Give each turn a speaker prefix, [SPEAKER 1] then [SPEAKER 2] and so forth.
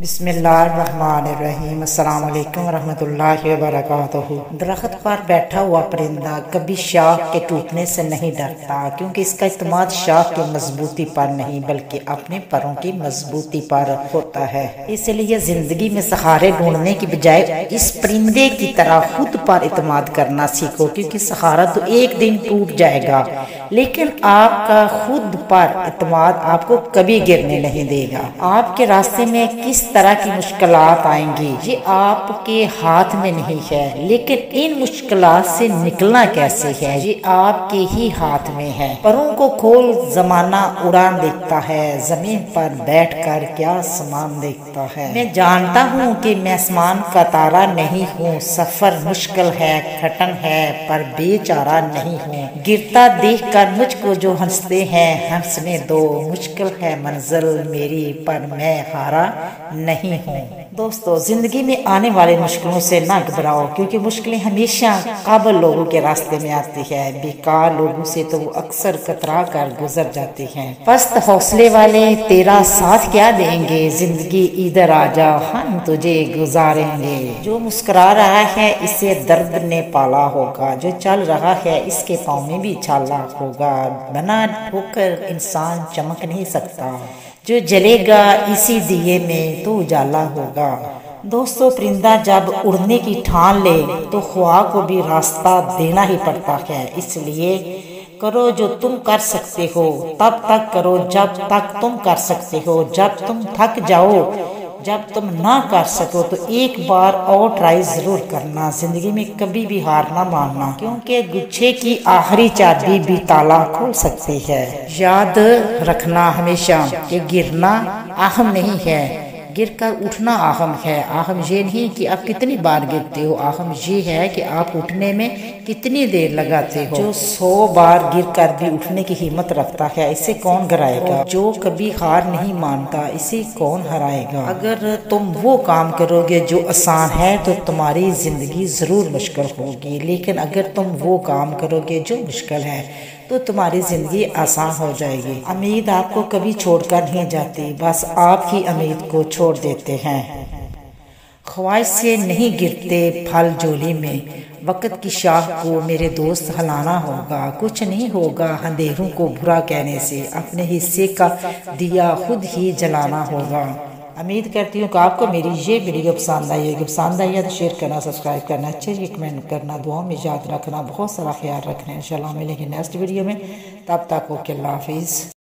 [SPEAKER 1] بسم اللہ الرحمن الرحیم۔ السلام علیکم ورحمۃ اللہ وبرکاتہ۔ درخت پر بیٹھا ہوا پرندہ کبھی شاخ کے ٹوٹنے سے نہیں ڈرتا، کیونکہ اس کا اعتماد شاخ کی مضبوطی پر نہیں بلکہ اپنے پروں کی مضبوطی پر ہوتا ہے۔ اس لیے زندگی میں سہارے ڈھونڈنے کی بجائے اس پرندے کی طرح خود پر اعتماد کرنا سیکھو، کیونکہ سہارا تو ایک دن ٹوٹ جائے گا لیکن آپ کا خود پر اعتماد آپ کو کبھی گرنے نہیں دے گا۔ آپ کے راستے میں کس طرح کی مشکلات آئیں گی یہ آپ کے ہاتھ میں نہیں ہے، لیکن ان مشکلات سے نکلنا کیسے ہے یہ آپ کے ہی ہاتھ میں ہے۔ پروں کو کھول زمانہ اڑان دیکھتا ہے، زمین پر بیٹھ کر کیا سامان دیکھتا ہے۔ میں جانتا ہوں کہ میں آسمان کا تارا نہیں ہوں، سفر مشکل ہے، کھٹن ہے، پر بے چارہ نہیں ہوں۔ گرتا دیکھ کر مجھ کو جو ہنستے ہیں ہنسنے دو، مشکل ہے منزل میری پر میں ہارا نہیں ہوں۔ دوستو، زندگی میں آنے والے مشکلوں سے نہ گھبراؤ، کیونکہ مشکلیں ہمیشہ قابل لوگوں کے راستے میں آتی ہے، بیکار لوگوں سے تو وہ اکثر کترا کر گزر جاتی ہیں۔ پست حوصلے والے تیرا ساتھ کیا دیں گے، زندگی ادھر آ جا ہم تجھے گزاریں گے۔ جو مسکرا رہا ہے اسے درد نے پالا ہوگا، جو چل رہا ہے اس کے پاؤں میں بھی چھالا ہوگا۔ بنا ٹھوکر انسان چمک نہیں سکتا، جو جلے گا اسی دیے میں تو اجالا ہوگا۔ دوستو، پرندہ جب اڑنے کی ٹھان لے تو ہوا کو بھی راستہ دینا ہی پڑتا ہے، اس لیے کرو جو تم کر سکتے ہو، تب تک کرو جب تک تم کر سکتے ہو۔ جب تم تھک جاؤ، جب تم نہ کر سکو تو ایک بار اور ٹرائی ضرور کرنا۔ زندگی میں کبھی بھی ہار نہ ماننا، کیونکہ گچھے کی آخری چابی بھی تالا کھول سکتی ہے۔ یاد رکھنا ہمیشہ کہ گرنا اہم نہیں ہے، گر کر اٹھنا اہم ہے۔ اہم یہ نہیں کہ آپ کتنی بار گرتے ہو، اہم یہ ہے کہ آپ اٹھنے میں کتنی دیر لگاتے ہو۔ جو 100 بار گر کر بھی اٹھنے کی ہمت رکھتا ہے اسے کون گرائے گا، جو کبھی ہار نہیں مانتا اسے کون ہرائے گا۔ اگر تم وہ کام کرو گے جو آسان ہے تو تمہاری زندگی ضرور مشکل ہوگی، لیکن اگر تم وہ کام کرو گے جو مشکل ہے تو تمہاری زندگی آسان ہو جائے گی۔ امید آپ کو کبھی چھوڑ کر نہیں جاتی، بس آپ ہی امید کو چھوڑ دیتے ہیں۔ خواہش سے نہیں گرتے پھل جھولی میں، وقت کی شاخ کو میرے دوست ہلانا ہوگا۔ کچھ نہیں ہوگا اندھیروں کو برا کہنے سے، اپنے حصے کا دیا خود ہی جلانا ہوگا۔ امید کرتی ہوں کہ آپ کو میری یہ ویڈیو پسند آئی ہے۔ پسند آئی ہے تو شیئر کرنا، سبسکرائب کرنا، اچھے کمنٹ کرنا، دعاؤں میں یاد رکھنا، بہت سارا خیال رکھنا۔ انشاءاللہ ملیں گے نیکسٹ ویڈیو میں، تب تک اوکے، اللہ حافظ۔